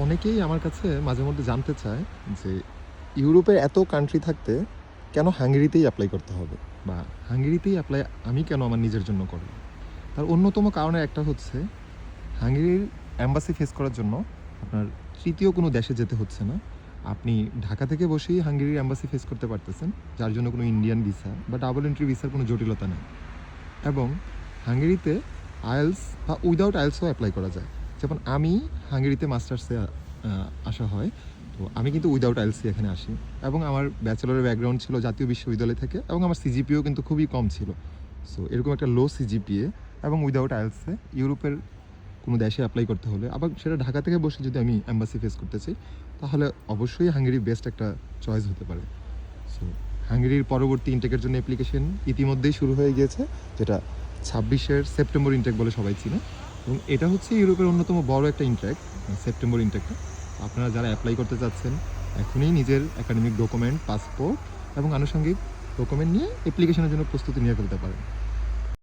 অনেকেই আমার কাছে মাঝে মধ্যে জানতে চায় যে ইউরোপের এত কান্ট্রি থাকতে কেন হাঙ্গেরিতেই অ্যাপ্লাই করতে হবে, বা হাঙ্গেরিতেই অ্যাপ্লাই আমি কেন আমার নিজের জন্য করব। তার অন্যতম কারণের একটা হচ্ছে, হাঙ্গেরির অ্যাম্বাসি ফেস করার জন্য আপনার তৃতীয় কোনো দেশে যেতে হচ্ছে না। আপনি ঢাকা থেকে বসেই হাঙ্গেরির অ্যাম্বাসি ফেস করতে পারতেছেন, যার জন্য কোনো ইন্ডিয়ান ভিসা বা ডাবল এন্ট্রি ভিসার কোনো জটিলতা নেই। এবং হাঙ্গেরিতে আইএলস বা উইদাউট আইএলসও অ্যাপ্লাই করা যায়। যেমন আমি হাঙ্গেরিতে মাস্টার্সে আসা হয়, তো আমি কিন্তু উইদাউট আইএলসি এখানে আসি। এবং আমার ব্যাচেলরের ব্যাকগ্রাউন্ড ছিল জাতীয় বিশ্ববিদ্যালয় থেকে, এবং আমার সিজিপিও কিন্তু খুবই কম ছিল। সো এরকম একটা লো সিজিপিএ এবং উইদাউট আইএলসে ইউরোপের কোনো দেশে অ্যাপ্লাই করতে হলে, আবার সেটা ঢাকা থেকে বসে যদি আমি অ্যাম্বাসি ফেস করতে চাই, তাহলে অবশ্যই হাঙ্গেরি বেস্ট একটা চয়েস হতে পারে। সো হাঙ্গেরির পরবর্তী ইনটেকের জন্য অ্যাপ্লিকেশন ইতিমধ্যেই শুরু হয়ে গিয়েছে, যেটা 26 সেপ্টেম্বর ইনটেক বলে সবাই চিনে। এবং এটা হচ্ছে ইউরোপের অন্যতম বড় একটা ইনটেক, সেপ্টেম্বর ইনটেকটা। আপনারা যারা অ্যাপ্লাই করতে চাচ্ছেন, এখনই নিজের একাডেমিক ডকুমেন্ট, পাসপোর্ট এবং আনুষঙ্গিক ডকুমেন্ট নিয়ে অ্যাপ্লিকেশনের জন্য প্রস্তুতি নিয়ে ফেলতে পারেন।